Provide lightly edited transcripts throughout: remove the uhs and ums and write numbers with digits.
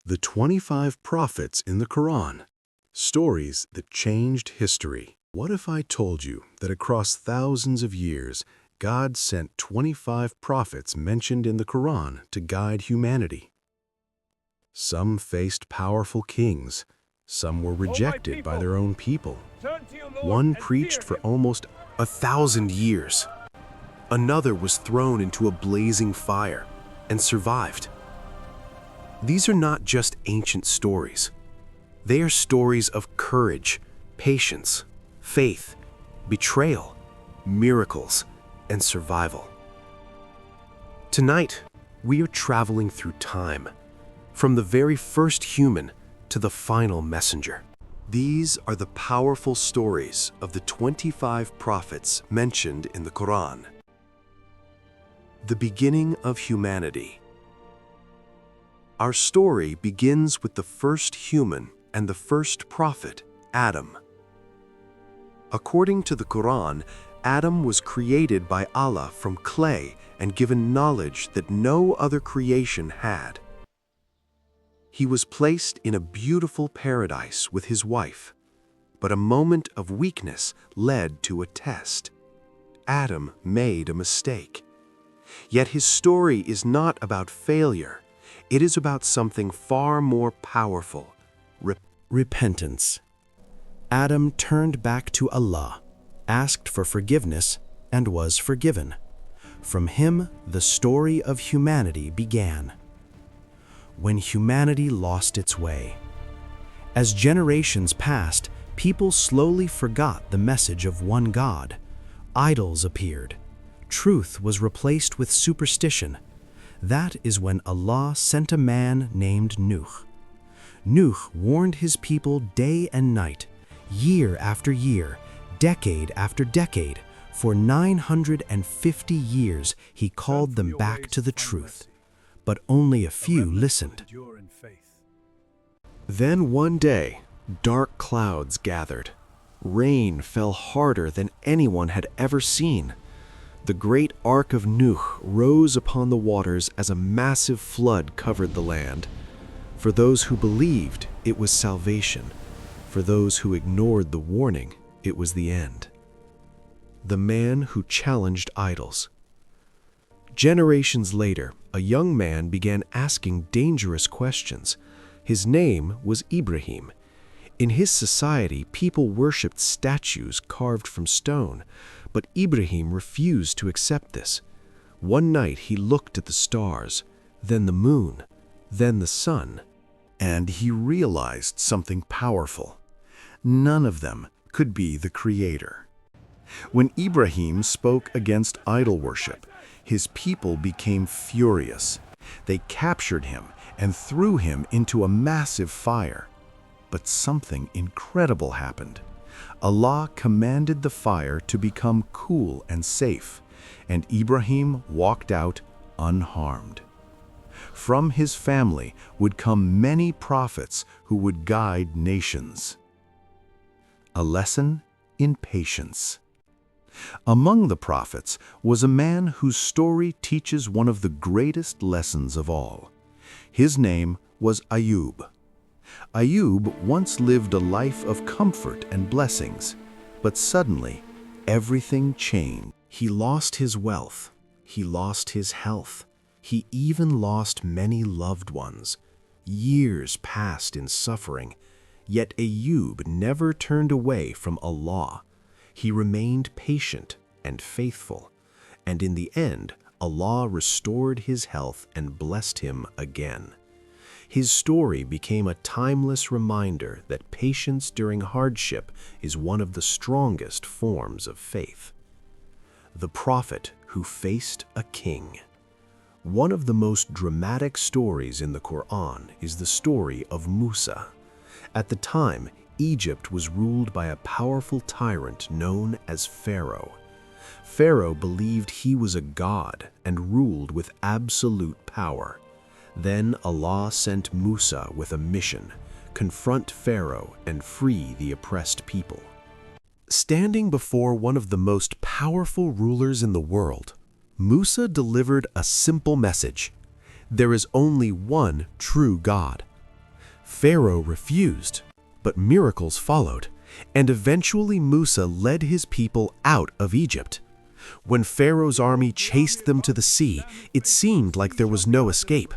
The 25 prophets in the Qur'an. Stories that changed history. What if I told you that across thousands of years, God sent 25 prophets mentioned in the Qur'an to guide humanity? Some faced powerful kings. Some were rejected by their own people. One preached for almost 1,000 years. Another was thrown into a blazing fire and survived. These are not just ancient stories. They are stories of courage, patience, faith, betrayal, miracles, and survival. Tonight, we are traveling through time, from the very first human to the final messenger. These are the powerful stories of the 25 prophets mentioned in the Qur'an. The beginning of humanity. Our story begins with the first human and the first prophet, Adam. According to the Qur'an, Adam was created by Allah from clay and given knowledge that no other creation had. He was placed in a beautiful paradise with his wife, but a moment of weakness led to a test. Adam made a mistake. Yet his story is not about failure. It is about something far more powerful, repentance. Adam turned back to Allah, asked for forgiveness, and was forgiven. From him, the story of humanity began. When humanity lost its way. As generations passed, people slowly forgot the message of one God. Idols appeared. Truth was replaced with superstition. That is when Allah sent a man named Nuh. Nuh warned his people day and night, year after year, decade after decade. For 950 years he called them back to the truth, but only a few listened. Then one day, dark clouds gathered. Rain fell harder than anyone had ever seen. The great ark of Nuh rose upon the waters as a massive flood covered the land. For those who believed, it was salvation. For those who ignored the warning, it was the end. The man who challenged idols. Generations later, a young man began asking dangerous questions. His name was Ibrahim. In his society, people worshipped statues carved from stone, but Ibrahim refused to accept this. One night he looked at the stars, then the moon, then the sun, and he realized something powerful. None of them could be the creator. When Ibrahim spoke against idol worship, his people became furious. They captured him and threw him into a massive fire. But something incredible happened. Allah commanded the fire to become cool and safe, and Ibrahim walked out unharmed. From his family would come many prophets who would guide nations. A lesson in patience. Among the prophets was a man whose story teaches one of the greatest lessons of all. His name was Ayub. Ayub once lived a life of comfort and blessings, but suddenly everything changed. He lost his wealth, he lost his health, he even lost many loved ones. Years passed in suffering, yet Ayub never turned away from Allah. He remained patient and faithful, and in the end, Allah restored his health and blessed him again. His story became a timeless reminder that patience during hardship is one of the strongest forms of faith. The prophet who faced a king. One of the most dramatic stories in the Qur'an is the story of Musa. At the time, Egypt was ruled by a powerful tyrant known as Pharaoh. Pharaoh believed he was a god and ruled with absolute power. Then Allah sent Musa with a mission: confront Pharaoh and free the oppressed people. Standing before one of the most powerful rulers in the world, Musa delivered a simple message: there is only one true God. Pharaoh refused, but miracles followed, and eventually Musa led his people out of Egypt. When Pharaoh's army chased them to the sea, it seemed like there was no escape.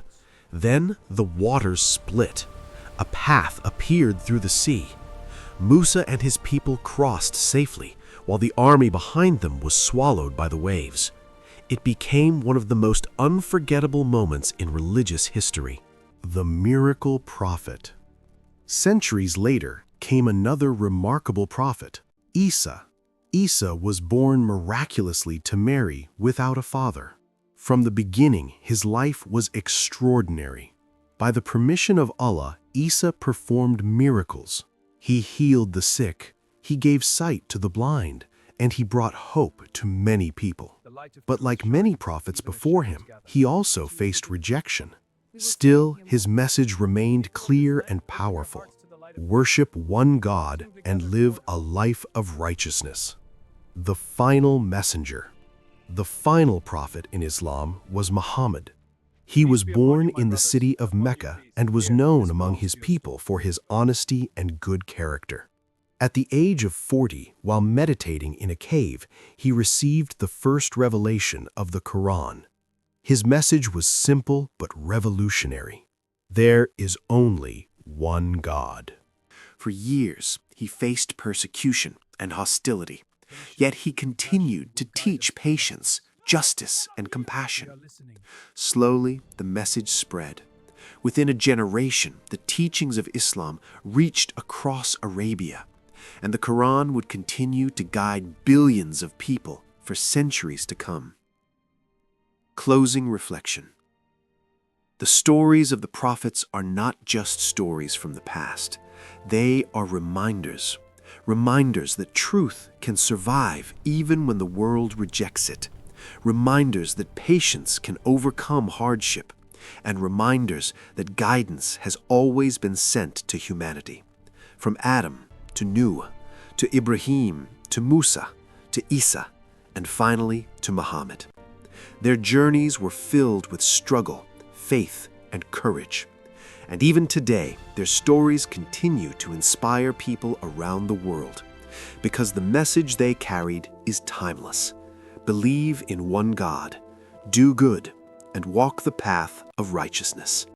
Then the waters split. A path appeared through the sea. Musa and his people crossed safely, while the army behind them was swallowed by the waves. It became one of the most unforgettable moments in religious history. The miracle prophet. Centuries later came another remarkable prophet, Isa. Isa was born miraculously to Mary without a father. From the beginning, his life was extraordinary. By the permission of Allah, Isa performed miracles. He healed the sick, he gave sight to the blind, and he brought hope to many people. But like many prophets before him, he also faced rejection. Still, his message remained clear and powerful. Worship one God and live a life of righteousness. The final messenger. The final prophet in Islam was Muhammad. He was born in the city of Mecca and was known among his people for his honesty and good character. At the age of 40, while meditating in a cave, he received the first revelation of the Qur'an. His message was simple but revolutionary. There is only one God. For years, he faced persecution and hostility, yet he continued to teach patience, justice, and compassion. Slowly, the message spread. Within a generation, the teachings of Islam reached across Arabia, and the Quran would continue to guide billions of people for centuries to come. Closing reflection. The stories of the prophets are not just stories from the past. They are reminders that truth can survive even when the world rejects it. Reminders that patience can overcome hardship, and reminders that guidance has always been sent to humanity. From Adam to Nuh, to Ibrahim, to Musa, to Isa, and finally to Muhammad. Their journeys were filled with struggle, faith, and courage. And even today, their stories continue to inspire people around the world, because the message they carried is timeless. Believe in one God, do good, and walk the path of righteousness.